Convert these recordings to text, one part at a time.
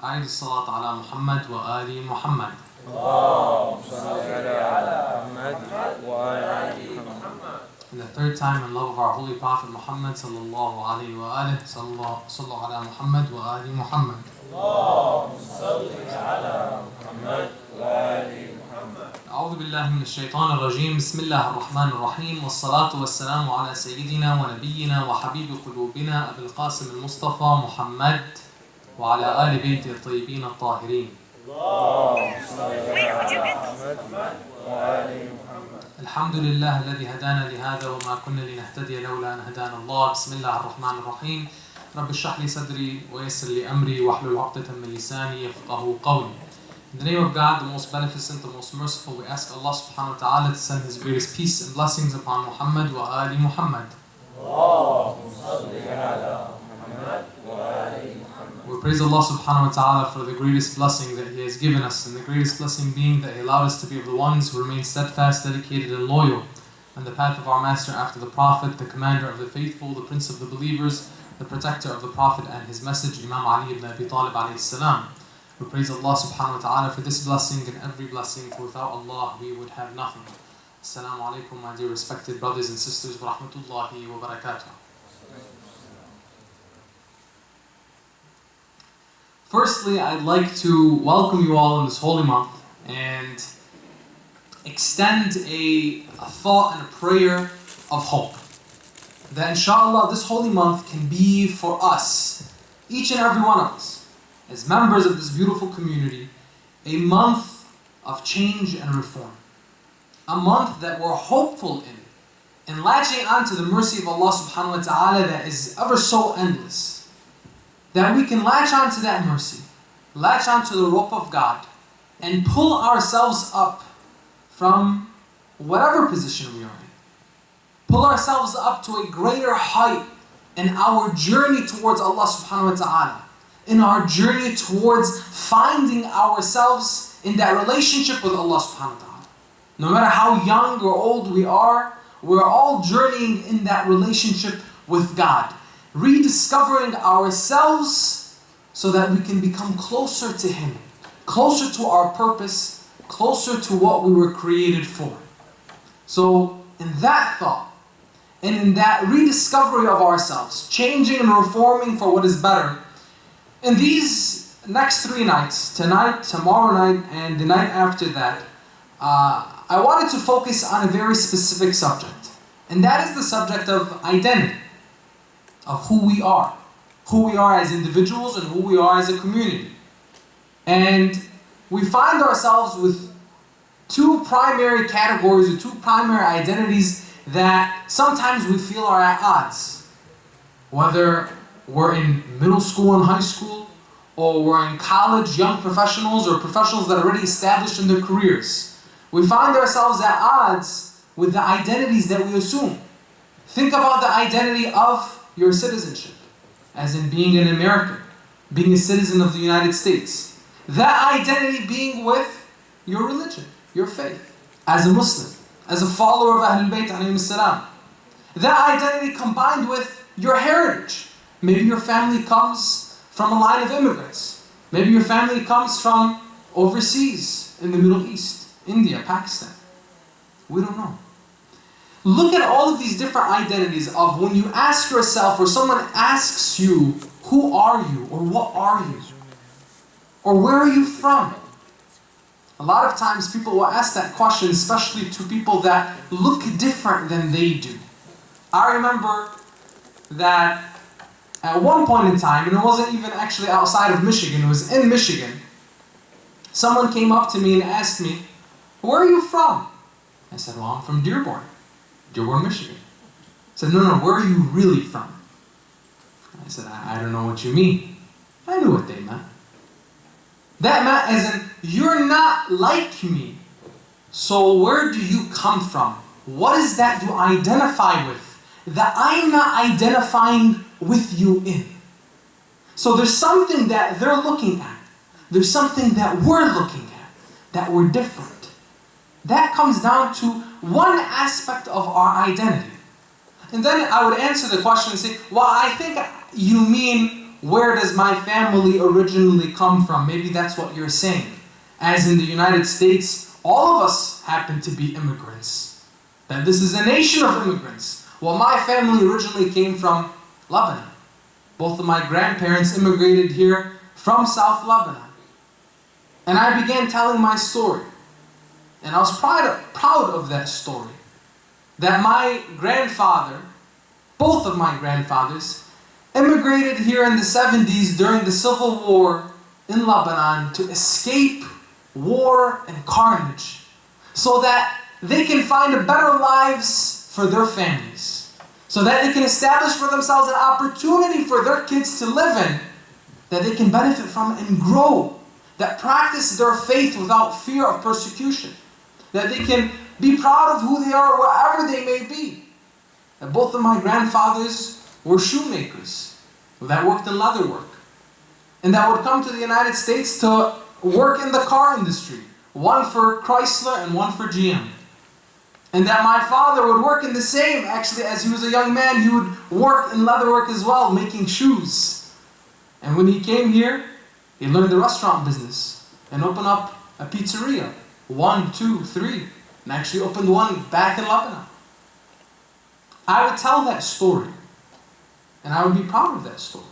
أعيد الصلاة على محمد وآل محمد. اللهم صل على محمد وآل محمد. And the third time in love of our holy Prophet Muhammad sallallahu alayhi wa alihi sallu ala Muhammad wa ali Muhammad. اللهم صل على محمد وآل محمد. أعوذ بالله من الشيطان الرجيم. بسم الله الرحمن الرحيم. والصلاة والسلام على سيدنا ونبينا وحبيب قلوبنا أبي القاسم المصطفى محمد وعلى آل بيته الطيبين الطاهرين. اللهم صل على محمد وآل محمد. الحمد لله الذي هدانا لهذا وما كنا لنهتدي لولا أن هدانا الله. بسم الله الرحمن الرحيم. رب اشرح لي صدري ويسر لي أمري واحلل عقدة من لساني يفقهوا قولي. In the name of God, the most beneficent, the most merciful, we ask Allah subhanahu wa ta'ala to send His greatest peace and blessings upon Muhammad wa ali Muhammad. We praise Allah subhanahu wa ta'ala for the greatest blessing that He has given us, and the greatest blessing being that He allowed us to be of the ones who remain steadfast, dedicated and loyal on the path of our Master after the Prophet, the Commander of the Faithful, the Prince of the Believers, the Protector of the Prophet and his message, Imam Ali ibn Abi Talib alayhi salam. We praise Allah subhanahu wa ta'ala for this blessing and every blessing, for without Allah we would have nothing. Assalamu alaikum, my dear respected brothers and sisters, wa rahmatullahi wa barakatuh. Firstly, I'd like to welcome you all in this holy month and extend a thought and a prayer of hope. That inshallah this holy month can be for us, each and every one of us, as members of this beautiful community, a month of change and reform. A month that we're hopeful in, and latching onto the mercy of Allah subhanahu wa ta'ala that is ever so endless. That we can latch onto that mercy, latch onto the rope of God, and pull ourselves up from whatever position we are in. Pull ourselves up to a greater height in our journey towards Allah subhanahu wa ta'ala, in our journey towards finding ourselves in that relationship with Allah subhanahu wa ta'ala. No matter how young or old we are, we're all journeying in that relationship with God, rediscovering ourselves so that we can become closer to Him, closer to our purpose, closer to what we were created for. So in that thought, and in that rediscovery of ourselves, changing and reforming for what is better, in these next 3 nights, tonight, tomorrow night, and the night after that, I wanted to focus on a very specific subject. And that is the subject of identity, of who we are as individuals and who we are as a community. And we find ourselves with 2 primary categories, or 2 primary identities that sometimes we feel are at odds. Whether we're in middle school and high school, or we're in college, young professionals, or professionals that are already established in their careers. We find ourselves at odds with the identities that we assume. Think about the identity of your citizenship, as in being an American, being a citizen of the United States. That identity being with your religion, your faith, as a Muslim, as a follower of Ahlul Bayt alayhim salam. That identity combined with your heritage. Maybe your family comes from a line of immigrants. Maybe your family comes from overseas in the Middle East, India, Pakistan. We don't know. Look at all of these different identities of when you ask yourself, or someone asks you, who are you, or what are you, or where are you from? A lot of times people will ask that question, especially to people that look different than they do. I remember that at one point in time, and it wasn't even actually outside of Michigan, it was in Michigan, someone came up to me and asked me, where are you from? I said, well, I'm from Dearborn, Michigan. I said, no, where are you really from? I said, I don't know what you mean. I knew what they meant. That meant as in, you're not like me. So where do you come from? What is that you identify with that I'm not identifying with you in? So there's something that they're looking at. There's something that we're looking at, that we're different. That comes down to one aspect of our identity. And then I would answer the question and say, well, I think you mean where does my family originally come from? Maybe that's what you're saying. As in the United States, all of us happen to be immigrants. That this is a nation of immigrants. Well, my family originally came from Lebanon. Both of my grandparents immigrated here from South Lebanon. And I began telling my story. And I was proud of that story. That my grandfather, both of my grandfathers, immigrated here in the 70s during the Civil War in Lebanon to escape war and carnage so that they can find better lives for their families, so that they can establish for themselves an opportunity for their kids to live in, that they can benefit from and grow, that practice their faith without fear of persecution, that they can be proud of who they are wherever they may be. That both of my grandfathers were shoemakers that worked in leather work, and that would come to the United States to work in the car industry, one for Chrysler and one for GM. And that my father would work in the same, actually as he was a young man, he would work in leather work as well, making shoes. And when he came here, he learned the restaurant business and opened up a pizzeria, 1, 2, 3, and actually opened one back in Lebanon. I would tell that story, and I would be proud of that story.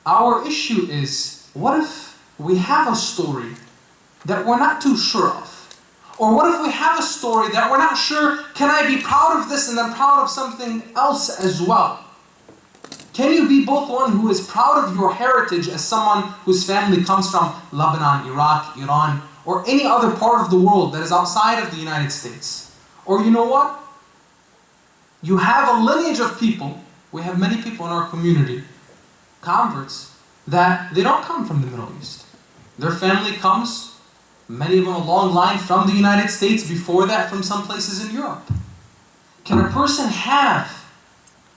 Our issue is, what if we have a story that we're not too sure of? Or what if we have a story that we're not sure, can I be proud of this and then proud of something else as well? Can you be both one who is proud of your heritage as someone whose family comes from Lebanon, Iraq, Iran, or any other part of the world that is outside of the United States? Or you know what? You have a lineage of people, we have many people in our community, converts, that they don't come from the Middle East. Their family comes, many of them a long line from the United States, before that from some places in Europe. Can a person have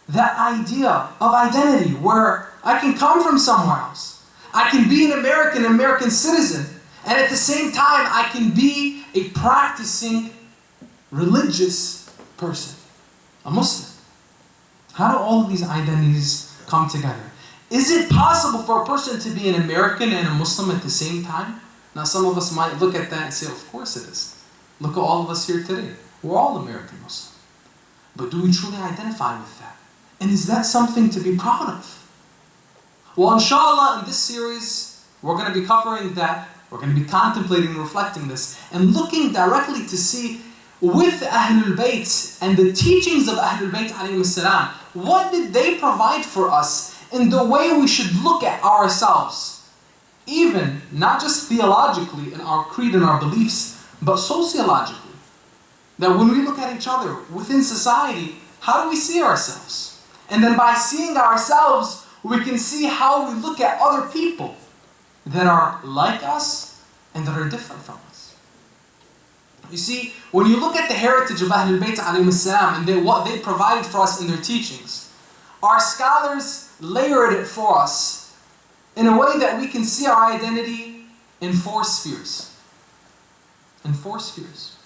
that idea of identity where I can come from somewhere else? I can be an American citizen, and at the same time I can be a practicing religious person, a Muslim. How do all of these identities come together? Is it possible for a person to be an American and a Muslim at the same time? Now some of us might look at that and say, of course it is. Look at all of us here today. We're all American Muslim. But do we truly identify with that? And is that something to be proud of? Well, inshallah, in this series, we're going to be covering that. We're going to be contemplating and reflecting this and looking directly to see with Ahlul Bayt and the teachings of Ahlul Bayt alayhim salam, what did they provide for us in the way we should look at ourselves, even not just theologically in our creed and our beliefs, but sociologically. That when we look at each other within society, how do we see ourselves? And then by seeing ourselves, we can see how we look at other people that are like us and that are different from us. You see, when you look at the heritage of Ahlul Bayt alayhim salam and what they provided for us in their teachings, our scholars layered it for us in a way that we can see our identity in 4 spheres. In 4 spheres.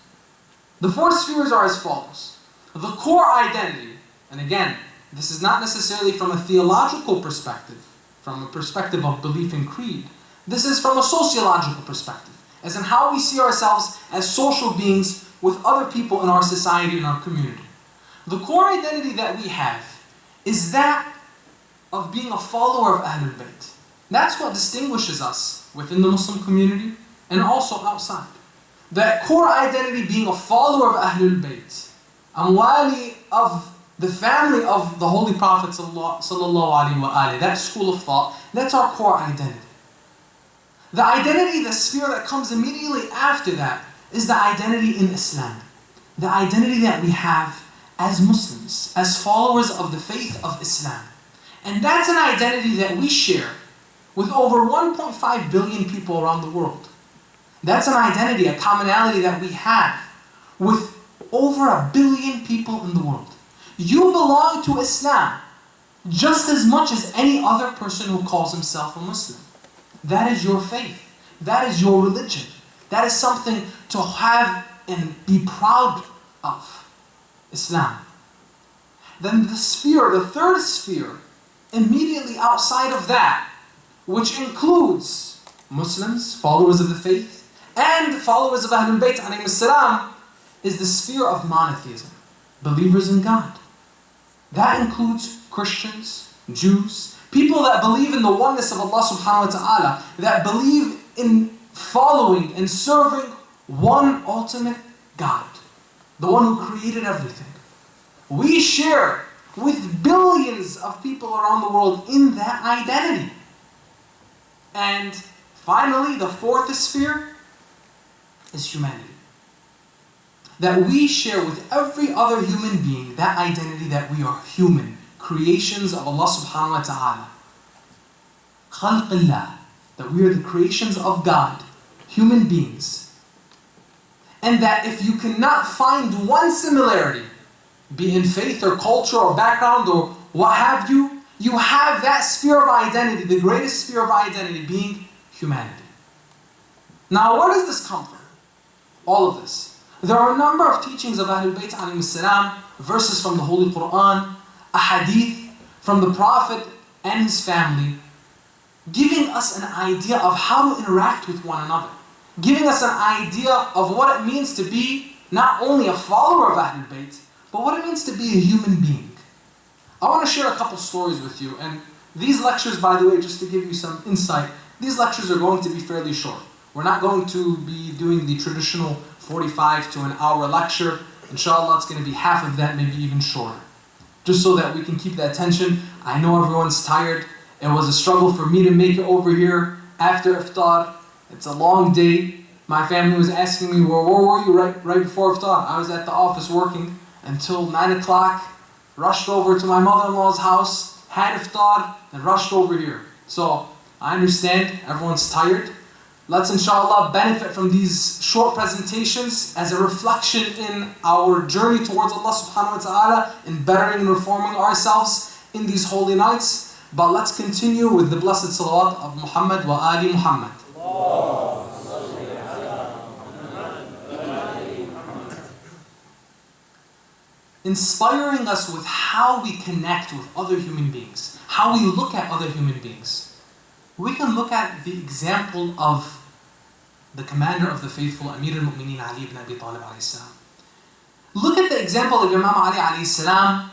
The 4 spheres are as follows. The core identity, and again, this is not necessarily from a theological perspective, from a perspective of belief and creed. This is from a sociological perspective, as in how we see ourselves as social beings with other people in our society and our community. The core identity that we have is that of being a follower of Ahlul Bayt. That's what distinguishes us within the Muslim community and also outside. That core identity being a follower of Ahlul Bayt, Amwali of the family of the Holy Prophet sallallahu alaihi wasallam, that school of thought, that's our core identity. The identity, the sphere that comes immediately after that, is the identity in Islam. The identity that we have as Muslims, as followers of the faith of Islam. And that's an identity that we share with over 1.5 billion people around the world. That's an identity, a commonality that we have with over 1 billion people in the world. You belong to Islam just as much as any other person who calls himself a Muslim. That is your faith. That is your religion. That is something to have and be proud of. Islam. Then the sphere, the third sphere, immediately outside of that, which includes Muslims, followers of the faith, and followers of Ahlul Bayt alayhim salam, is the sphere of monotheism, believers in God. That includes Christians, Jews, people that believe in the oneness of Allah subhanahu wa ta'ala, that believe in following and serving one ultimate God, the one who created everything. We share with billions of people around the world in that identity. And finally, the fourth sphere is humanity. That we share with every other human being that identity that we are human, creations of Allah subhanahu wa ta'ala. Khalqillah, that we are the creations of God, human beings. And that if you cannot find one similarity, be in faith or culture or background or what have you, you have that sphere of identity, the greatest sphere of identity being humanity. Now, where does this come from? All of this. There are a number of teachings of Ahlul Bayt alayhim salam, verses from the Holy Quran, a hadith from the Prophet and his family, giving us an idea of how to interact with one another, giving us an idea of what it means to be not only a follower of Ahlul Bayt, but what it means to be a human being. I want to share a couple stories with you, and these lectures, by the way, just to give you some insight, these lectures are going to be fairly short. We're not going to be doing the traditional 45 to an hour lecture. Inshallah, it's going to be half of that, maybe even shorter. Just so that we can keep the attention. I know everyone's tired. It was a struggle for me to make it over here after iftar. It's a long day. My family was asking me, where were you right before iftar? I was at the office working until 9 o'clock, rushed over to my mother-in-law's house, had iftar, and rushed over here. So, I understand everyone's tired. Let's inshallah benefit from these short presentations as a reflection in our journey towards Allah subhanahu wa ta'ala in bettering and reforming ourselves in these holy nights. But let's continue with the blessed salawat of Muhammad wa ali Muhammad. Inspiring us with how we connect with other human beings, how we look at other human beings. We can look at the example of the commander of the faithful, Amir al-Mu'mineen Ali ibn Abi Talib alayhi salam. Look at the example of Imam Ali alayhi salam,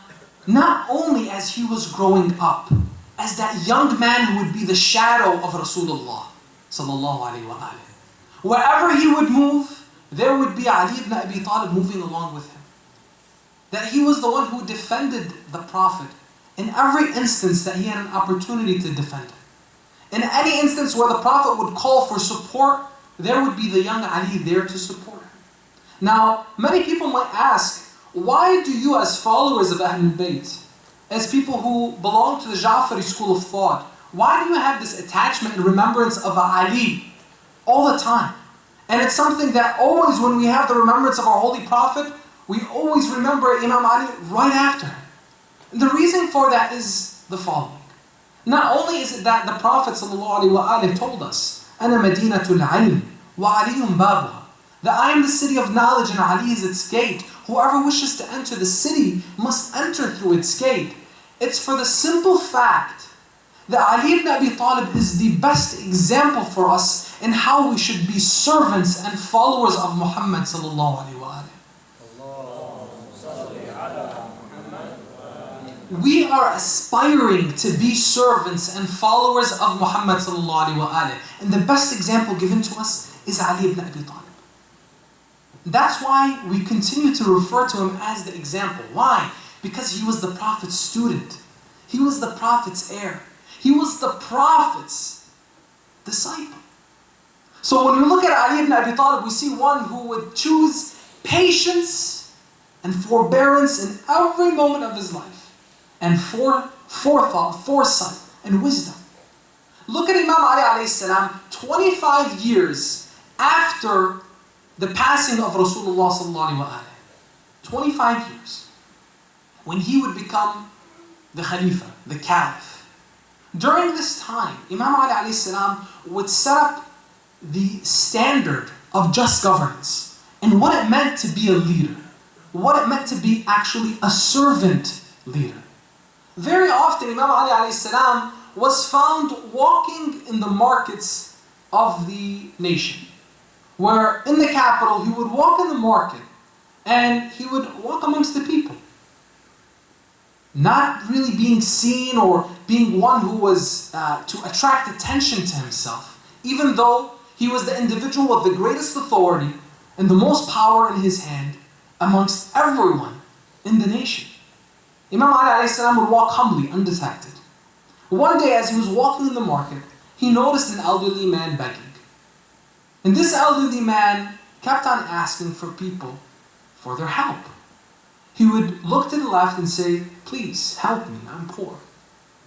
not only as he was growing up, as that young man who would be the shadow of Rasulullah sallallahu alayhi wa alayhi. Wherever he would move, there would be Ali ibn Abi Talib moving along with him. That he was the one who defended the Prophet in every instance that he had an opportunity to defend him. In any instance where the Prophet would call for support, there would be the young Ali there to support him. Now, many people might ask, why do you as followers of Ahlul Bayt, as people who belong to the Ja'fari school of thought, why do you have this attachment and remembrance of Ali all the time? And it's something that always when we have the remembrance of our Holy Prophet, we always remember Imam Ali right after him. And the reason for that is the following. Not only is it that the Prophet ﷺ told us, أَنَا مَدِينَةُ الْعِلْمِ وَعَلِيٌّ بَابُهَا, that I am the city of knowledge and Ali is its gate. Whoever wishes to enter the city must enter through its gate. It's for the simple fact that Ali ibn Abi Talib is the best example for us in how we should be servants and followers of Muhammad ﷺ. We are aspiring to be servants and followers of Muhammad ﷺ. And the best example given to us is Ali ibn Abi Talib. That's why we continue to refer to him as the example. Why? Because he was the Prophet's student. He was the Prophet's heir. He was the Prophet's disciple. So when we look at Ali ibn Abi Talib, we see one who would choose patience and forbearance in every moment of his life. And forethought, foresight, and wisdom. Look at Imam Ali alayhi salam, 25 years after the passing of Rasulullah sallallahu alayhi wa 25 years. When he would become the Khalifa, the Caliph. During this time, Imam Ali alayhi salam would set up the standard of just governance and what it meant to be a leader. What it meant to be actually a servant leader. Very often Imam Ali alayhi salam was found walking in the markets of the nation, where in the capital he would walk in the market and he would walk amongst the people, not really being seen or being one who was to attract attention to himself, even though he was the individual with the greatest authority and the most power in his hand amongst everyone in the nation. Imam Ali alayhi salam would walk humbly, undetected. One day as he was walking in the market, he noticed an elderly man begging. And this elderly man kept on asking for people for their help. He would look to the left and say, "Please help me, I'm poor."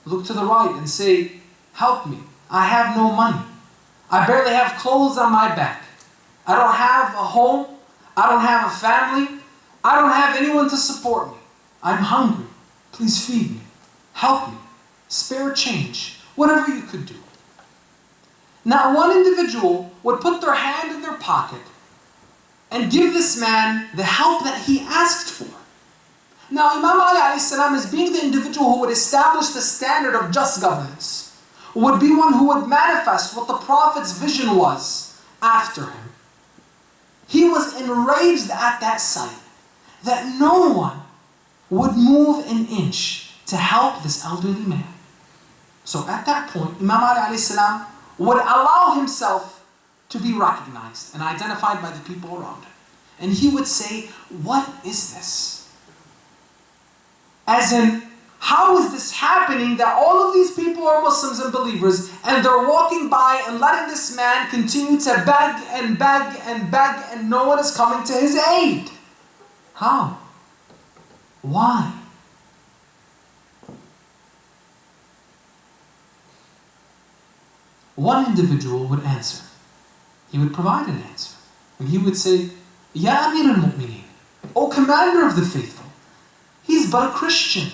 Look to the right and say, "Help me, I have no money. I barely have clothes on my back. I don't have a home. I don't have a family. I don't have anyone to support me. I'm hungry. Please feed me. Help me. Spare change. Whatever you could do." Now one individual would put their hand in their pocket and give this man the help that he asked for. Now Imam Ali alayhi salam, as being the individual who would establish the standard of just governance, would be one who would manifest what the Prophet's vision was after him. He was enraged at that sight, that no one would move an inch to help this elderly man. So at that point, Imam Ali alayhi salam would allow himself to be recognized and identified by the people around him. And he would say, "What is this?" As in, how is this happening that all of these people are Muslims and believers and they're walking by and letting this man continue to beg and beg and beg and no one is coming to his aid? How? Why? One individual would answer. He would provide an answer. And he would say, "Ya Amir al-Mu'mineen, O Commander of the Faithful, he's but a Christian."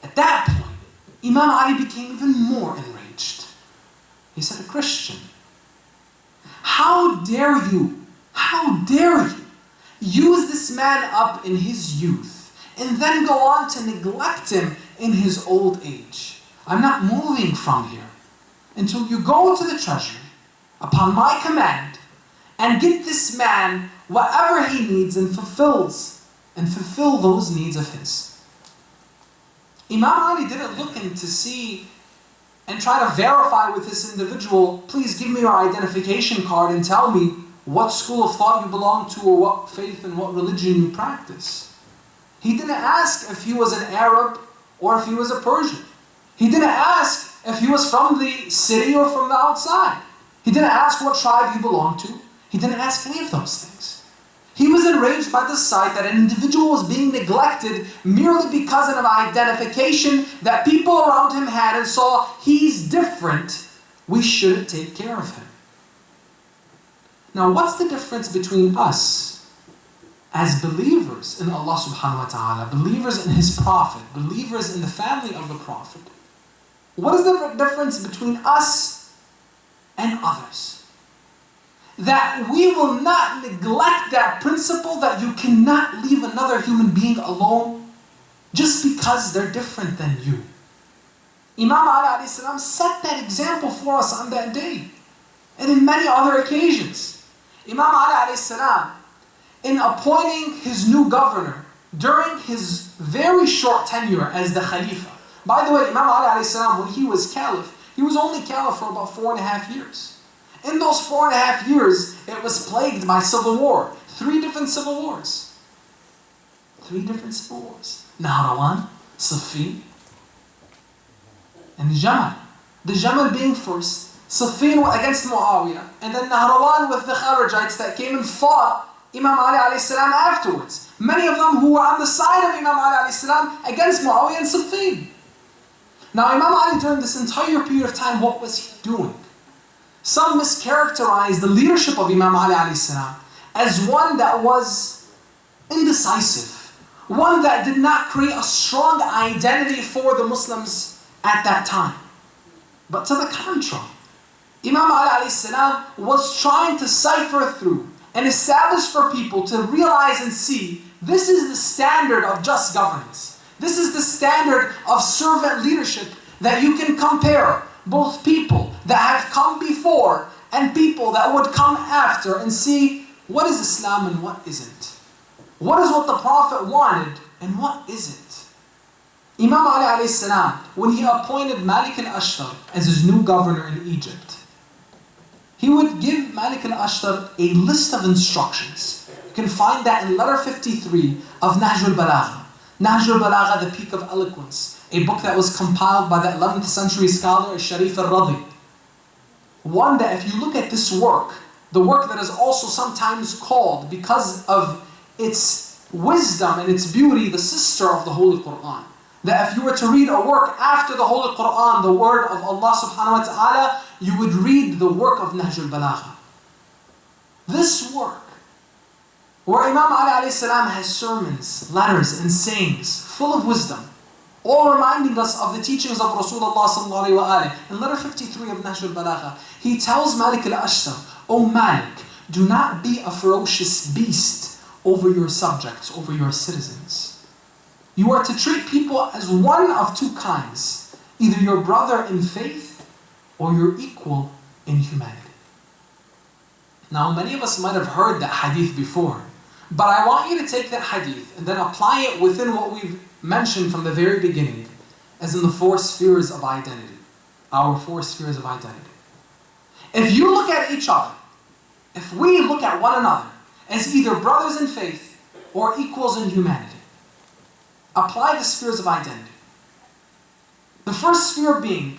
At that point, Imam Ali became even more enraged. He said, "A Christian? How dare you use this man up in his youth and then go on to neglect him in his old age? I'm not moving from here until you go to the treasury upon my command and get this man whatever he needs and fulfill those needs of his." Imam Ali didn't look in to see and try to verify with this individual, "Please give me your identification card and tell me what school of thought you belong to or what faith and what religion you practice." He didn't ask if he was an Arab or if he was a Persian. He didn't ask if he was from the city or from the outside. He didn't ask what tribe he belonged to. He didn't ask any of those things. He was enraged by the sight that an individual was being neglected merely because of an identification that people around him had and saw he's different, we shouldn't take care of him. Now what's the difference between us as believers in Allah subhanahu wa ta'ala, believers in His Prophet, believers in the family of the Prophet? What is the difference between us and others? That we will not neglect that principle that you cannot leave another human being alone just because they're different than you. Imam Ali alayhi salam set that example for us on that day and in many other occasions. Imam Ali alayhi salam, in appointing his new governor during his very short tenure as the Khalifa. By the way, Imam Ali alayhi salam, when he was Caliph, he was only Caliph for about 4.5 years. In those 4.5 years, it was plagued by civil war. 3 different civil wars. 3 different civil wars. Nahrawan, Siffin, and Jalal. The Jamal being first, Siffin against Moughania, and then Nahrawan with the Kharijites that came and fought Imam Ali alayhi salam afterwards. Many of them who were on the side of Imam Ali alayhi salam against Moughania and Siffin. Now Imam Ali during this entire period of time, what was he doing? Some mischaracterize the leadership of Imam Ali alayhi salam as one that was indecisive, one that did not create a strong identity for the Muslims at that time. But to the contrary, Imam Ali alayhi salam was trying to cipher through and establish for people to realize and see this is the standard of just governance. This is the standard of servant leadership that you can compare both people that have come before and people that would come after and see what is Islam and what isn't. What is what the Prophet wanted and what isn't. Imam Ali alayhi salam, when he appointed Malik al-Ashtar as his new governor in Egypt, he would give Malik al-Ashtar a list of instructions. You can find that in letter 53 of Nahj al-Balagha. Nahj al-Balagha, the peak of eloquence, a book that was compiled by the 11th century scholar Sharif al-Radi. One that if you look at this work, the work that is also sometimes called, because of its wisdom and its beauty, the sister of the Holy Quran. That if you were to read a work after the Holy Quran, the word of Allah subhanahu wa ta'ala, you would read the work of Nahj al-Balagha. This work, where Imam Ali alayhi salam has sermons, letters and sayings full of wisdom, all reminding us of the teachings of Rasulullah sallallahu alayhi wa alihi. In letter 53 of Nahj al-Balagha, he tells Malik al-Ashtar, O Malik, do not be a ferocious beast over your subjects, over your citizens. You are to treat people as one of two kinds, either your brother in faith or your equal in humanity. Now, many of us might have heard that hadith before, but I want you to take that hadith and then apply it within what we've mentioned from the very beginning, as in the four spheres of identity, our four spheres of identity. If you look at each other, if we look at one another as either brothers in faith or equals in humanity, apply the spheres of identity. The first sphere being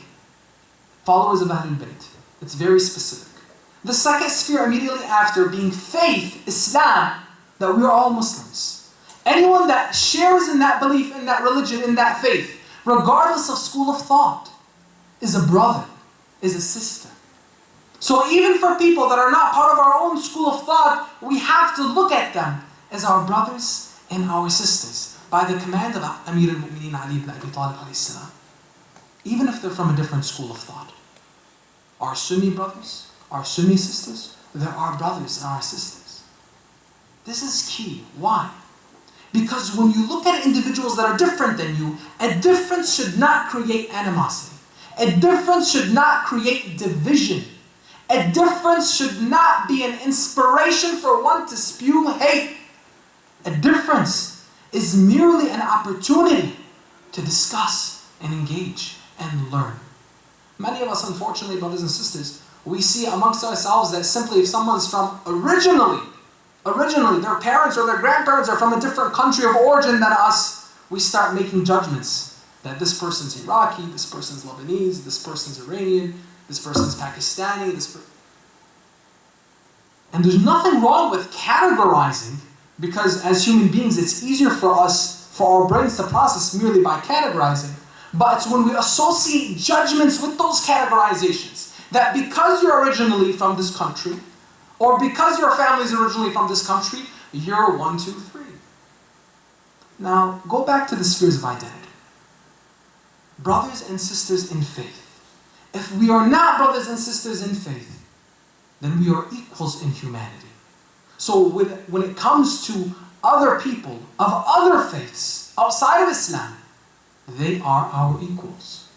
followers of Ahlul Bayt. It's very specific. The second sphere immediately after being faith, Islam, that we are all Muslims. Anyone that shares in that belief, in that religion, in that faith, regardless of school of thought, is a brother, is a sister. So even for people that are not part of our own school of thought, we have to look at them as our brothers and our sisters, by the command of Amir al-Mu'mineen Ali ibn Abi Talib alayhi salam. Even if they're from a different school of thought. Our Sunni brothers, our Sunni sisters, they're our brothers and our sisters. This is key. Why? Because when you look at individuals that are different than you, a difference should not create animosity. A difference should not create division. A difference should not be an inspiration for one to spew hate. A difference is merely an opportunity to discuss and engage and learn. Many of us, unfortunately, brothers and sisters, we see amongst ourselves that simply if someone's from originally, their parents or their grandparents are from a different country of origin than us, we start making judgments that this person's Iraqi, this person's Lebanese, this person's Iranian, this person's Pakistani, and there's nothing wrong with categorizing, because as human beings, it's easier for us, for our brains to process merely by categorizing. But it's when we associate judgments with those categorizations, that because you're originally from this country, or because your family is originally from this country, you're 1, 2, 3. Now, go back to the spheres of identity. Brothers and sisters in faith. If we are not brothers and sisters in faith, then we are equals in humanity. So when it comes to other people of other faiths outside of Islam, they are our equals.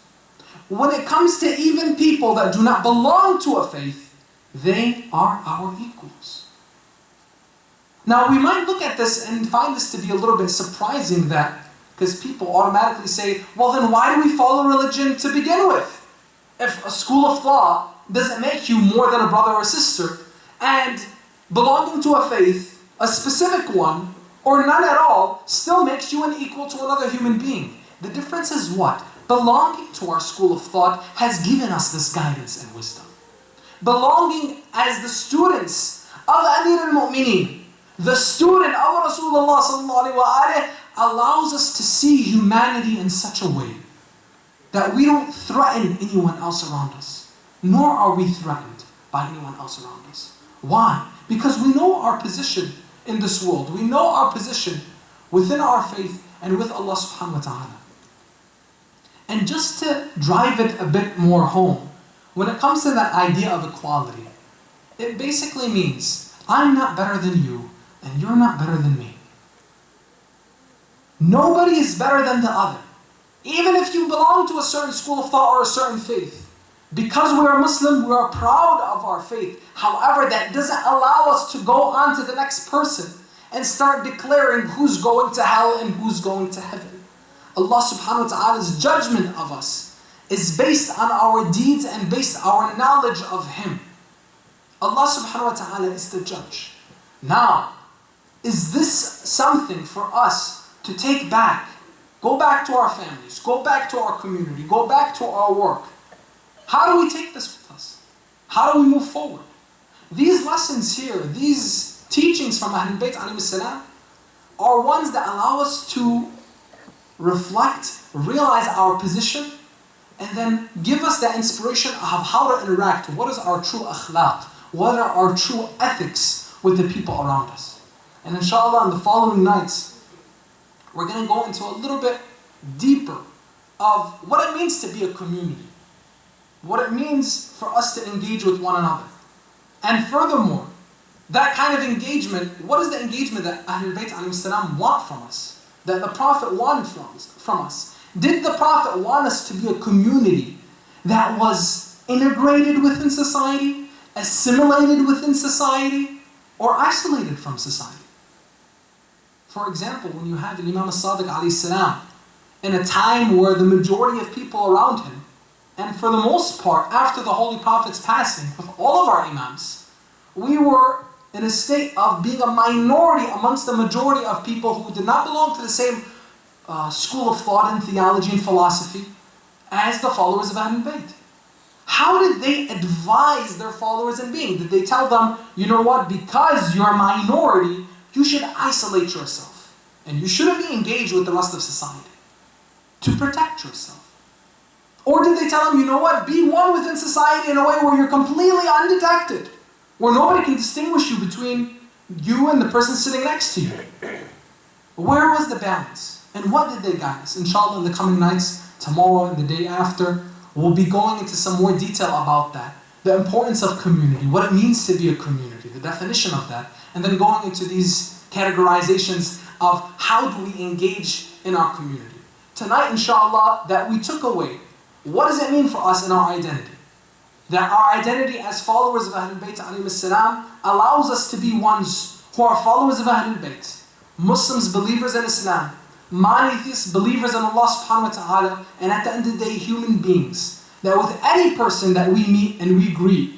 When it comes to even people that do not belong to a faith, they are our equals. Now we might look at this and find this to be a little bit surprising, that because people automatically say, well then why do we follow religion to begin with? If a school of thought doesn't make you more than a brother or sister, and belonging to a faith, a specific one, or none at all, still makes you an equal to another human being. The difference is what? Belonging to our school of thought has given us this guidance and wisdom. Belonging as the students of Amir al-Mu'mineen, the student of Rasulullah sallallahu alaihi wasallam, allows us to see humanity in such a way that we don't threaten anyone else around us, nor are we threatened by anyone else around us. Why? Because we know our position in this world. We know our position within our faith and with Allah subhanahu wa ta'ala. And just to drive it a bit more home, when it comes to that idea of equality, it basically means I'm not better than you and you're not better than me. Nobody is better than the other. Even if you belong to a certain school of thought or a certain faith. Because we are Muslim, we are proud of our faith. However, that doesn't allow us to go on to the next person and start declaring who's going to hell and who's going to heaven. Allah subhanahu wa ta'ala's judgment of us is based on our deeds and based on our knowledge of Him. Allah subhanahu wa ta'ala is the judge. Now, is this something for us to take back? Go back to our families, go back to our community, go back to our work. How do we take this with us? How do we move forward? These lessons here, these teachings from Ahlul Bayt alayhi salam are ones that allow us to reflect, realize our position, and then give us that inspiration of how to interact. What is our true akhlaq? What are our true ethics with the people around us? And inshallah, in the following nights, we're going to go into a little bit deeper of what it means to be a community. What it means for us to engage with one another. And furthermore, that kind of engagement, what is the engagement that Ahlul Bayt alayhi salam want from us? That the Prophet wanted from us? Did the Prophet want us to be a community that was integrated within society, assimilated within society, or isolated from society? For example, when you have Imam as-Sadiq alayhi salam in a time where the majority of people around him, and for the most part, after the Holy Prophet's passing, of all of our Imams, we were in a state of being a minority amongst the majority of people who did not belong to the same school of thought and theology and philosophy as the followers of Ahlul Bayt. How did they advise their followers in being? Did they tell them, you know what, because you're a minority, you should isolate yourself and you shouldn't be engaged with the rest of society to protect yourself? Or did they tell them, you know what, be one within society in a way where you're completely undetected, where nobody can distinguish you between you and the person sitting next to you? Where was the balance? And what did they guide us? Inshallah, in the coming nights, tomorrow and the day after, we'll be going into some more detail about that. The importance of community, what it means to be a community, the definition of that, and then going into these categorizations of how do we engage in our community. Tonight, inshallah, that we took away, what does it mean for us in our identity? That our identity as followers of Ahlul Bayt alayhi salam allows us to be ones who are followers of Ahlul Bayt, Muslims, believers in Islam, monotheists, believers in Allah subhanahu wa ta'ala, and at the end of the day, human beings. That with any person that we meet and we greet,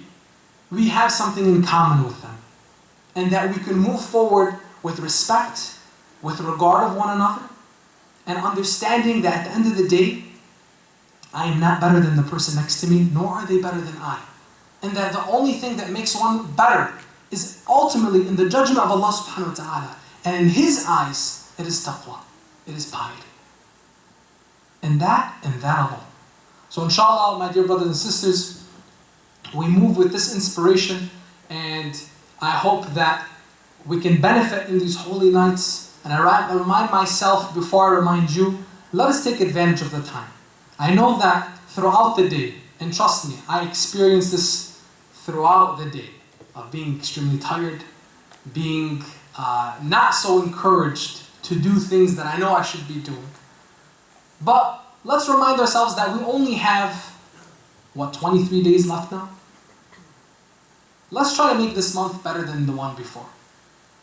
we have something in common with them. And that we can move forward with respect, with regard of one another, and understanding that at the end of the day, I am not better than the person next to me, nor are they better than I. And that the only thing that makes one better is ultimately in the judgment of Allah subhanahu wa ta'ala. And in His eyes, it is taqwa, it is piety. And that alone. So inshallah, my dear brothers and sisters, we move with this inspiration, and I hope that we can benefit in these holy nights. And I remind myself before I remind you, let us take advantage of the time. I know that throughout the day, and trust me, I experience this throughout the day, of being extremely tired, being not so encouraged to do things that I know I should be doing. But let's remind ourselves that we only have, 23 days left now? Let's try to make this month better than the one before.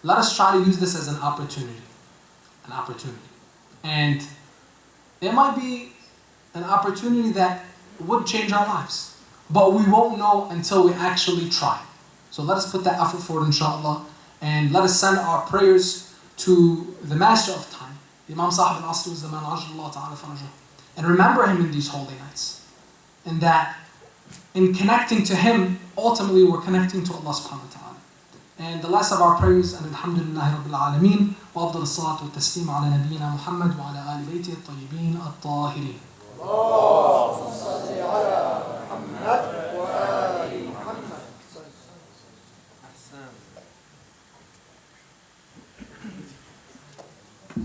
Let us try to use this as an opportunity. And it might be an opportunity that would change our lives. But we won't know until we actually try. So let us put that effort forward, inshallah. And let us send our prayers to the Master of Time, Imam Sahib al-Asr al-Zaman, Ajjallah ta'ala farajah. And remember him in these holy nights. And that in connecting to him, ultimately we're connecting to Allah subhanahu wa ta'ala. And the last of our prayers, and alhamdulillahi rabbil alameen, wa afdal as-salatu wa taslim ala nabiyyina Muhammad wa ala ali bayti at-tayyibin at-tahirin. اللهم صل على محمد وآل محمد.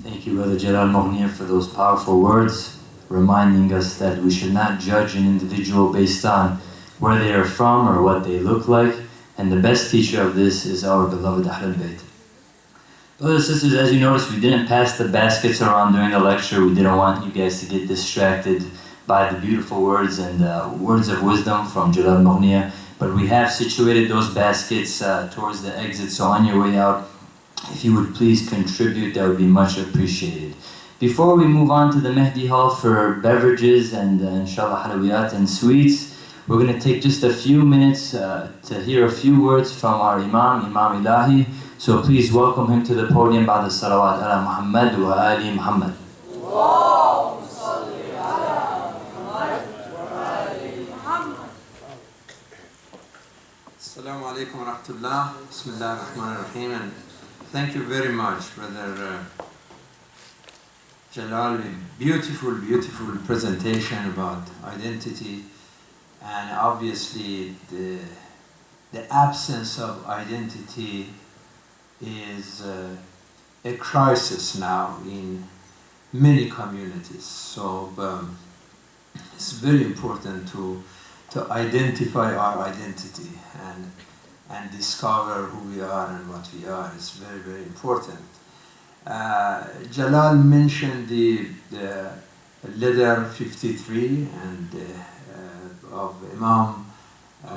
Thank you, Brother Jalal Moughania, for those powerful words, reminding us that we should not judge an individual based on where they are from or what they look like, and the best teacher of this is our beloved Ahlul Bayt. Brothers and sisters, as you noticed, we didn't pass the baskets around during the lecture. We didn't want you guys to get distracted by the beautiful words and words of wisdom from Jalal Moughania. But we have situated those baskets towards the exit, so on your way out, if you would please contribute, that would be much appreciated. Before we move on to the Mehdi Hall for beverages and inshallah halawiyat and sweets, we're going to take just a few minutes to hear a few words from our Imam Ilahi. So please welcome him to the podium by the salawat ala Muhammad wa ali Muhammad. Assalamu alaikum wa rahmatullah. Bismillah ar-Rahman ar-Rahim. And thank you very much, Brother Jalal, with beautiful presentation about identity. And obviously the absence of identity is a crisis now in many communities. So it's very important to identify our identity and discover who we are and what we are. It's very important. Jalal mentioned the letter 53 and of Imam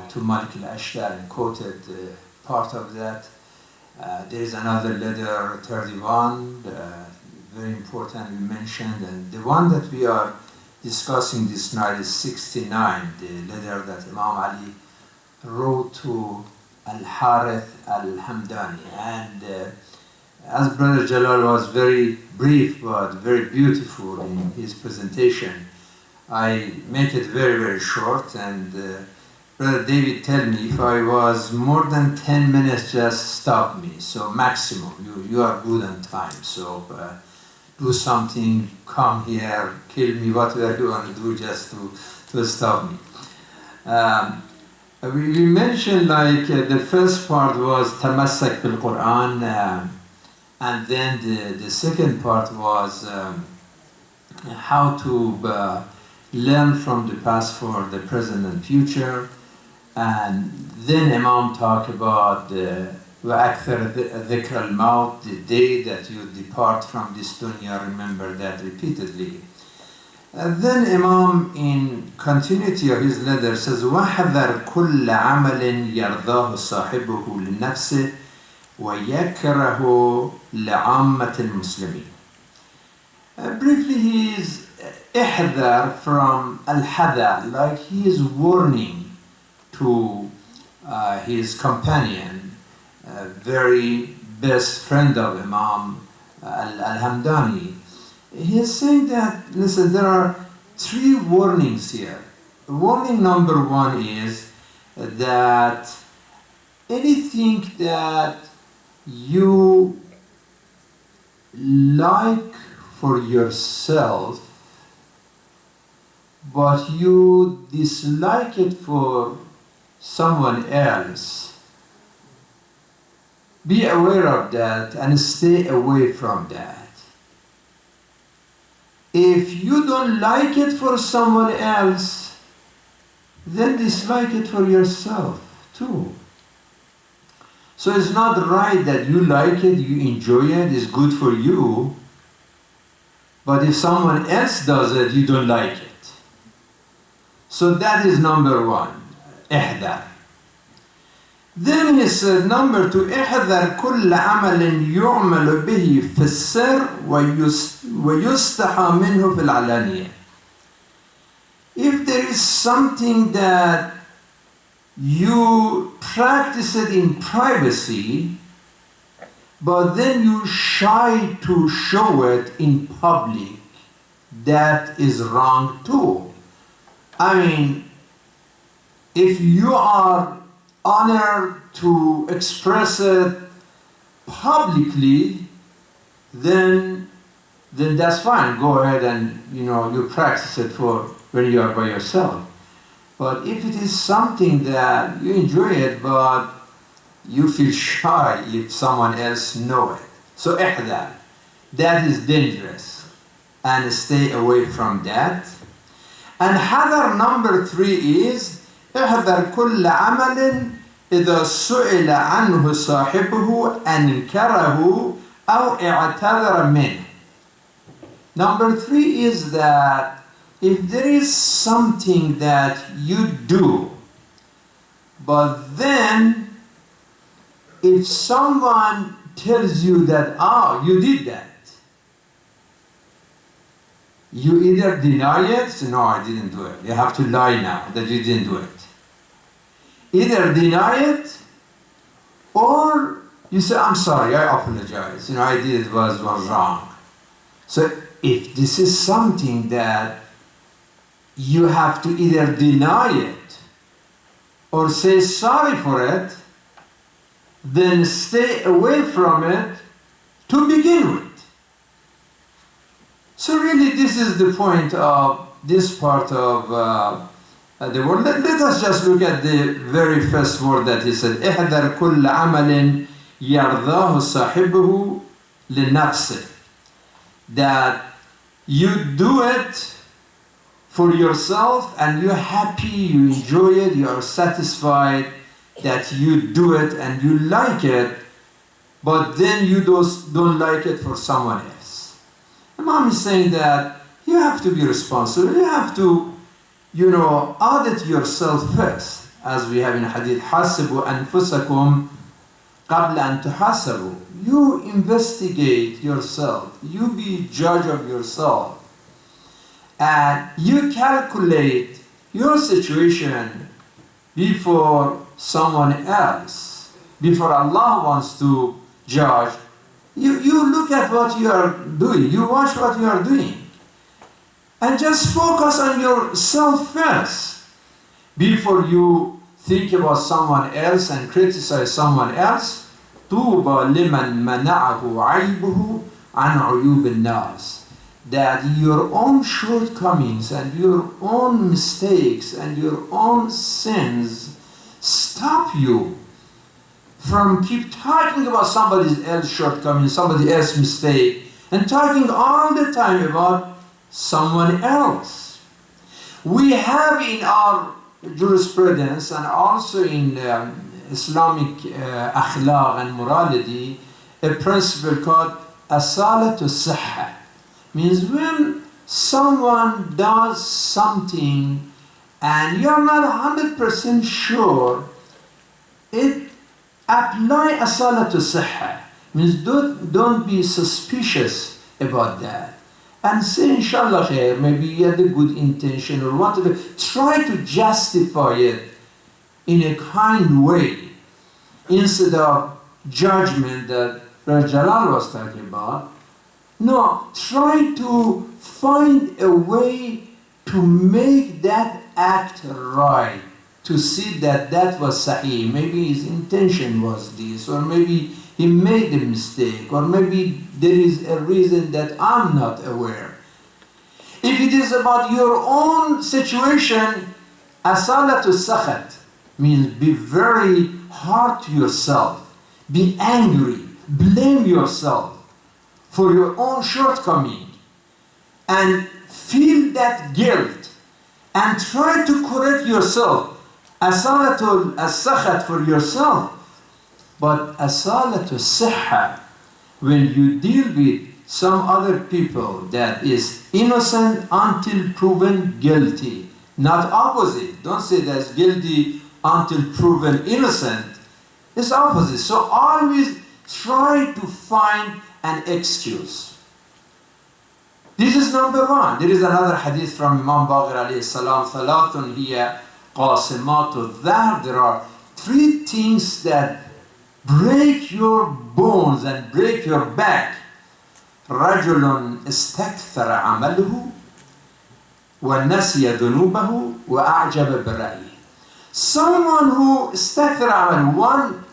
to Malik al-Ashtar and quoted part of that. There is another letter 31, very important, we mentioned, and the one that we are discussing this night is 69, the letter that Imam Ali wrote to Al-Harith Al-Hamdani. And as Brother Jalal was very brief but very beautiful in his presentation, I make it very short. And Brother David tell me if I was more than 10 minutes, just stop me. So maximum, you are good on time. So do something, come here, kill me, whatever you want to do, just to stop me. We mentioned like the first part was tamassak bil Quran, and then the second part was how to learn from the past for the present and future. And then Imam talked about وَأَكْثَرَ ذِكْرَ الْمَوْتِ, the day that you depart from this dunya, remember that repeatedly. And then Imam, in continuity of his letter, says وَحَذَرْ كُلَّ عَمَلٍ يَرْضَاهُ صَاحِبُهُ لِنَفْسِهِ وَيَكْرَهُ لِعَامَّةِ الْمُسْلِمِينَ. Briefly, he is ihdar from al-hadar, like he is warning to his companion, very best friend of Imam Al-Hamdani. He is saying that, listen, there are three warnings here. Warning number one is that anything that you like for yourself, but you dislike it for someone else, be aware of that and stay away from that. If you don't like it for someone else, then dislike it for yourself too. So it's not right that you like it, you enjoy it, it's good for you, but if someone else does it, you don't like it. So that is number one, ihdar. Then he said, number two, احذر كل عمل يعمل به في السر ويستحى منه في العلانية. If there is something that you practice it in privacy, but then you shy to show it in public, that is wrong too. I mean, if you are honored to express it publicly, then that's fine. Go ahead and you practice it for when you are by yourself. But if it is something that you enjoy it, but you feel shy if someone else know it, so ihdar, that is dangerous, and stay away from that. And hadar number three is احذر كل عمل إذا سئل عنه صاحبه أنكره أو اعتذر منه. Number 3 is that if there is something that you do, but then if someone tells you that, oh, you did that, you either deny it, say, no, I didn't do it. You have to lie now that you didn't do it. Either deny it, or you say, I'm sorry, I apologize. I did it, was wrong. So if this is something that you have to either deny it or say sorry for it, then stay away from it to begin with. So really this is the point of this part of the word. Let us just look at the very first word that he said. احذر كل عمل يرضاه صاحبه لنفسه. That you do it for yourself and you're happy, you enjoy it, you are satisfied that you do it and you like it, but then you don't like it for someone else. Imam is saying that you have to be responsible, you have to, audit yourself first. As we have in hadith, حَاسِبُوا أَنفُسَكُمْ قَبْلَ أَن تُحَاسَبُوا. You investigate yourself, you be judge of yourself, and you calculate your situation before someone else, before Allah wants to judge. You look at what you are doing, you watch what you are doing, and just focus on yourself first before you think about someone else and criticize someone else. طُوبَى لِمَنْ مَنَعَهُ عَيْبُهُ عَنْ عُيُوبِ النَّاسِ. That your own shortcomings and your own mistakes and your own sins stop you from keep talking about somebody else's shortcomings, somebody else's mistake, and talking all the time about someone else. We have in our jurisprudence and also in Islamic akhlaq and morality a principle called asalatu sihha. Means when someone does something and you're not 100% sure, it apply asalatu sihha. Means don't be suspicious about that. And say inshallah khair, maybe you had a good intention or whatever. Try to justify it in a kind way instead of judgment that Brother Jalal was talking about. No, try to find a way to make that act right, to see that that was sahih. Maybe his intention was this, or maybe he made a mistake, or maybe there is a reason that I'm not aware. If it is about your own situation, asalatu sakhat means be very hard to yourself, be angry, blame yourself for your own shortcoming, and feel that guilt, and try to correct yourself. Asalatul as-sakhat for yourself, but asalatul sihha, when you deal with some other people that is innocent until proven guilty, not opposite. Don't say that's guilty until proven innocent. It's opposite. So always try to find an excuse. This is number one. There is another hadith from Imam Baqir alayhi salam, ثَلَاثٌ هِيَ قَاسِمَاتُ الظَّهْرِ. There are 3 things that break your bones and break your back. رَجُلٌ اسْتَكْثَرَ عَمَلُهُ وَنَسِيَ ذُنُوبَهُ وَأَعْجَبَ بِرَأْيِهِ. Someone who اسْتَكْثَرَ عَمَلُهُ. One,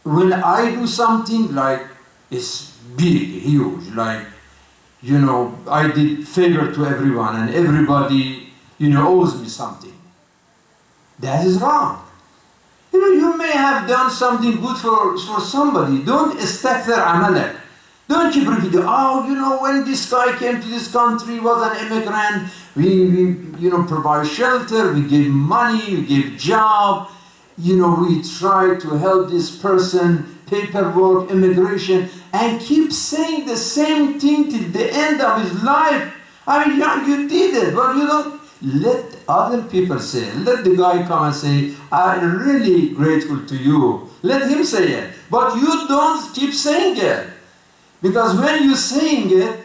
when I do something like it's big, huge, like, I did favor to everyone and everybody, owes me something. That is wrong. You may have done something good for somebody. Don't istakthar amalak. Don't keep repeating, when this guy came to this country, was an immigrant, we provide shelter, we gave money, we gave job, we try to help this person, paperwork, immigration, and keep saying the same thing till the end of his life. I mean, yeah, you did it, but you don't let other people say it. Let the guy come and say, I'm really grateful to you. Let him say it. But you don't keep saying it. Because when you're saying it,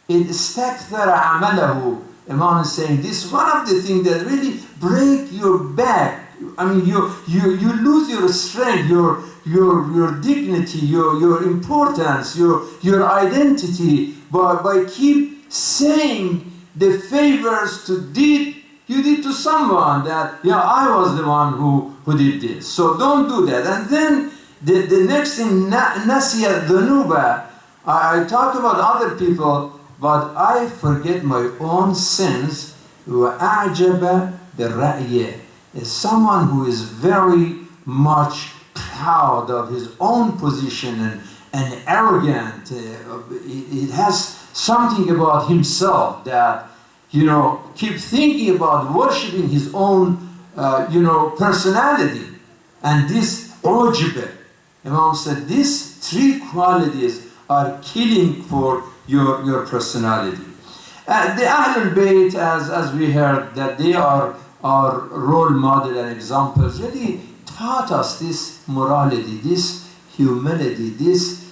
istakthara amalahu. Imam is saying this is one of the things that really break your back. I mean, you lose your strength, your dignity, your importance, your identity by keep saying the favors you did to someone that, I was the one who did this. So don't do that. And then the next thing, nasiya dhunuba. I talk about other people, but I forget my own sins. وَأَعْجَبَ بِالرَّأْيِ is someone who is very much proud of his own position and arrogant. It has something about himself that, keep thinking about worshiping his own, personality. And this ujb, Imam said, these three qualities are killing for your personality. The Ahlul Bayt, as we heard, that they are our role model and examples, really taught us this morality, this humility, this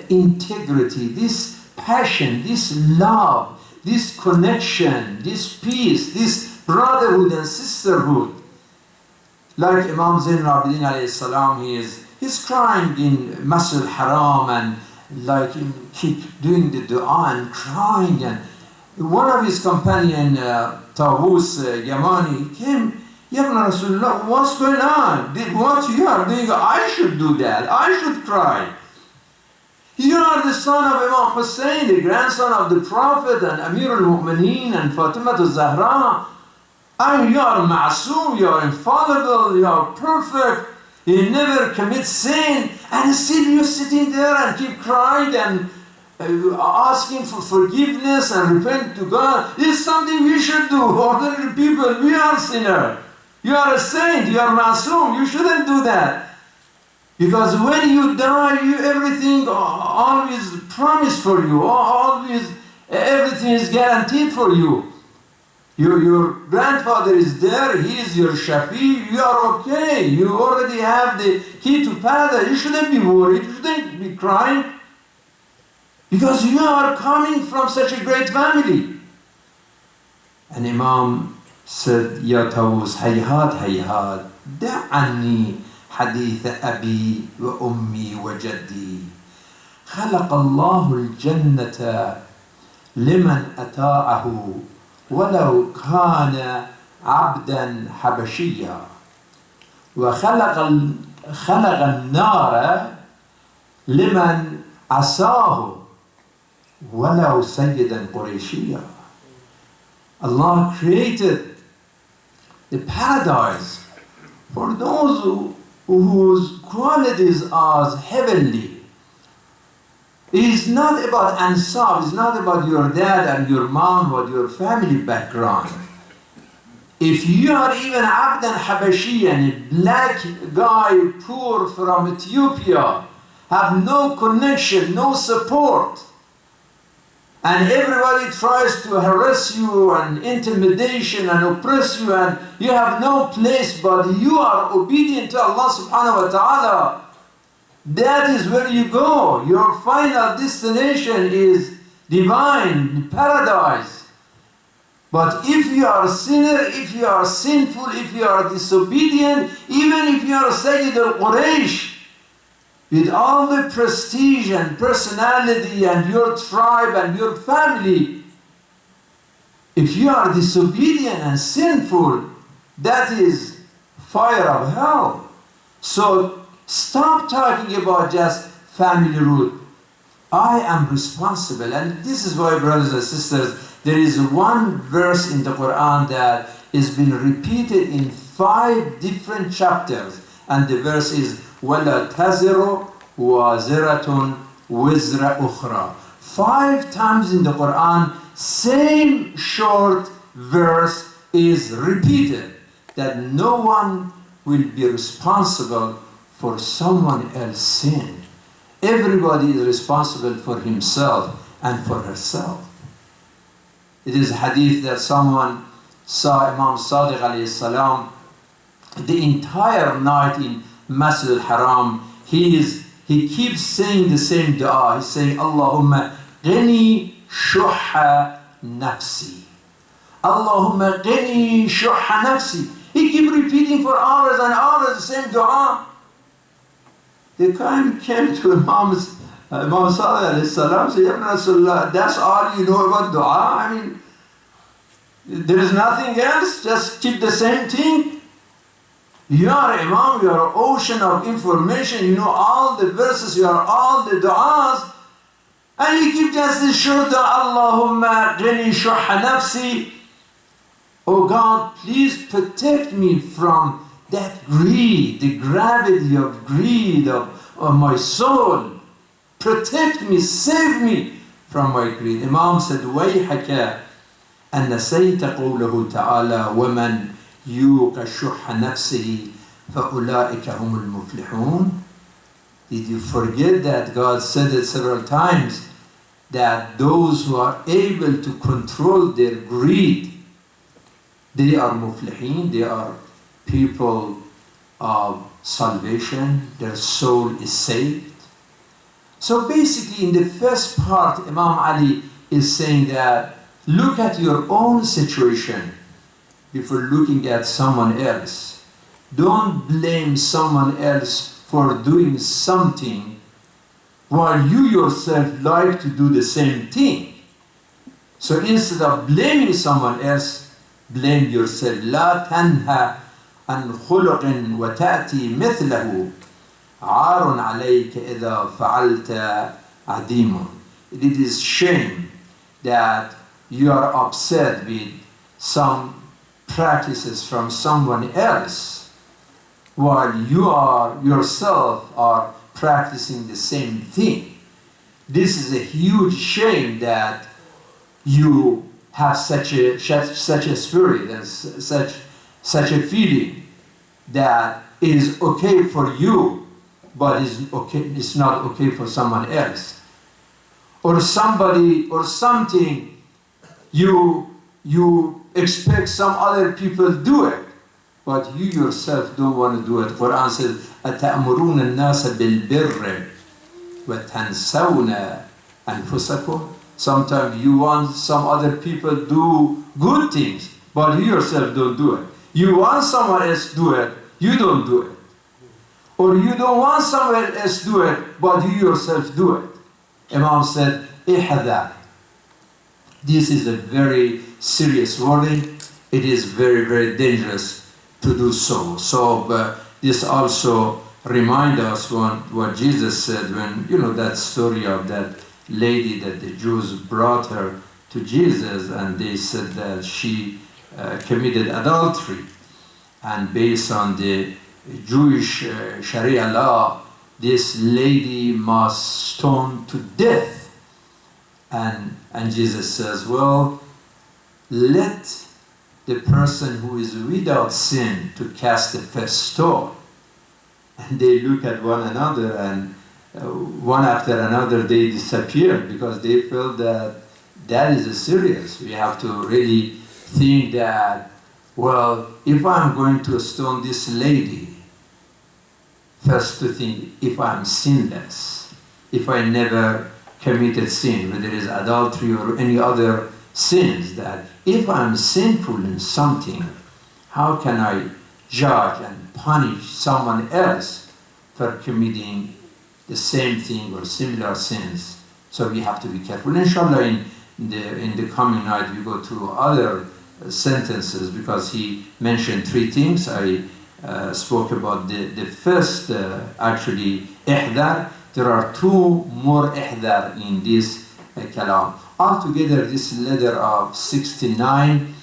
integrity, this passion, this love, this connection, this peace, this brotherhood and sisterhood. Like Imam Zain al-Abidin alayhi salam, he's crying in Masjid al-Haram and keep doing the dua and crying. And one of his companion, Tawus Yamani, came, Ya Ibn Rasulullah, what's going on? What you are doing, I should do that. I should cry. You are the son of Imam Hussein, the grandson of the Prophet and Amir al-Mu'mineen and Fatima al-Zahra. You are ma'soom, you are infallible, you are perfect. You never commit sin. And still you're sitting there and keep crying and asking for forgiveness and repent to God. This is something we should do. Ordinary people, we are sinners. You are a saint, you are ma'soom, you shouldn't do that. Because when you die, everything always promised for you, always everything is guaranteed for you. Your grandfather is there, he is your shafi, you are okay. You already have the key to paradise. You shouldn't be worried, you shouldn't be crying. Because you are coming from such a great family. And Imam said, Ya Tawus, hayhat, hayhat, da'anni حديث أبي وأمي وجدي خلق الله الجنة لمن أطاعه ولو كان عبدا حبشيا خلق النار لمن عصاه ولو سيدا قريشيا. Allah created the paradise for those whose qualities are heavenly. It is not about ansab, it's not about your dad and your mom or your family background. If you are even Abdan Habashian, a black guy, poor from Ethiopia, have no connection, no support, and everybody tries to harass you and intimidation and oppress you, and you have no place, but you are obedient to Allah subhanahu wa ta'ala, that is where you go. Your final destination is divine, paradise. But if you are a sinner, if you are sinful, if you are disobedient, even if you are Sayyid al-Quraysh, with all the prestige and personality and your tribe and your family, if you are disobedient and sinful, that is fire of hell. So stop talking about just family root. I am responsible. And this is why, brothers and sisters, there is one verse in the Quran that is been repeated in 5 different chapters. And the verse is, وَلَا تَزِرُ وَازِرَةٌ وِزْرَ أُخْرَى. 5 times in the Quran, same short verse is repeated, that no one will be responsible for someone else's sin. Everybody is responsible for himself and for herself. It is a hadith that someone saw Imam Sadiq alayhi salam the entire night in Masjid al-Haram. He keeps saying the same dua. He's saying, Allahumma qini shuhha nafsi. Allahumma qini shuhha nafsi. He keeps repeating for hours and hours the same dua. The guy came to Imam Sadiq alayhi salam, said, Ya Rasulullah, that's all you know about dua? I mean, there is nothing else? Just keep the same thing? You are Imam, you are an ocean of information, you know all the verses, you are all the du'as, and you keep just this short dua, Allahumma qini shuhha nafsi. Oh God, please protect me from that greed, the gravity of greed of my soul. Protect me, save me from my greed. Imam said, وَيْحَكَ أَنْ نَسَيْتَ قَوْلَهُ تَعَالَى وَمَنْ يُوقَ شُحَّ نَفْسِهِ فَأُولَٰئِكَ هُمُ الْمُفْلِحُونَ. Did you forget that God said it several times, that those who are able to control their greed, they are muflihin, they are people of salvation, their soul is saved. So basically in the first part, Imam Ali is saying that look at your own situation before looking at someone else. Don't blame someone else for doing something while you yourself like to do the same thing. So instead of blaming someone else, blame yourself. لا تنهى عن خلق وتأتي مثله عار عليك إذا فعلت عديم. It is shame that you are upset with some practices from someone else while you are yourself are practicing the same thing. This is a huge shame that you have such a spirit and such a feeling that is okay for you, but it's not okay for someone else. Or somebody or something you expect some other people do it, but you yourself don't want to do it. Quran says, أَتَأْمُرُونَ النَّاسَ بِالْبِرِّ وَتَنْسَوْنَ أَنفُسَكُمْ. Sometimes you want some other people do good things, but you yourself don't do it. You want someone else to do it, you don't do it. Or you don't want someone else to do it, but you yourself do it. Imam said, إِحْذَرْ. This is a very serious warning. It is very, very dangerous to do so. So this also reminds us what Jesus said when, that story of that lady that the Jews brought her to Jesus and they said that she committed adultery. And based on the Jewish Sharia law, this lady must stone to death. And Jesus says, well, let the person who is without sin to cast the first stone. And they look at one another and one after another they disappeared because they felt that is serious. We have to really think that, well, if I'm going to stone this lady, first to think if I'm sinless, if I never committed sin, whether it is adultery or any other sins, that if I'm sinful in something, how can I judge and punish someone else for committing the same thing or similar sins? So we have to be careful. Inshallah, in the coming night we go through other sentences because he mentioned three things. I spoke about the first, actually, ihdar. There are two more ihdar in this kalam. Altogether, this letter of 69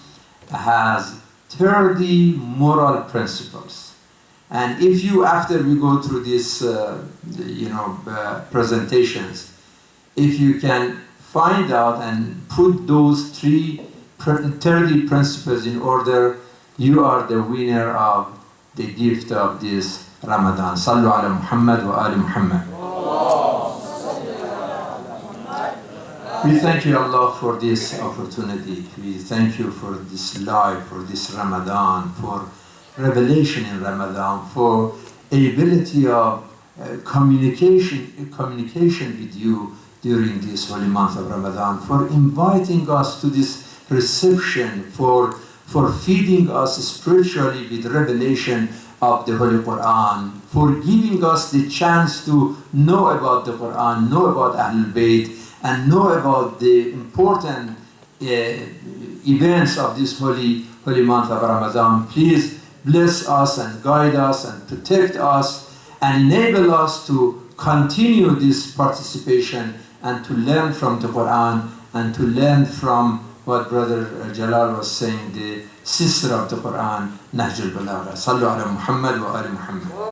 has 30 moral principles. And if you, after we go through these, presentations, if you can find out and put those 30 principles in order, you are the winner of the gift of this Ramadan. Sallu ala Muhammad wa ali Muhammad. We thank you, Allah, for this opportunity. We thank you for this life, for this Ramadan, for revelation in Ramadan, for ability of communication with you during this holy month of Ramadan, for inviting us to this reception, for feeding us spiritually with revelation of the Holy Quran, for giving us the chance to know about the Quran, know about Ahlul Bayt, and know about the important events of this holy month of Ramadan. Please bless us and guide us and protect us and enable us to continue this participation and to learn from the Quran and to learn from what Brother Jalal was saying, the sister of the Quran, Nahj al-Balagha. Sallu ala Muhammad wa ali Muhammad.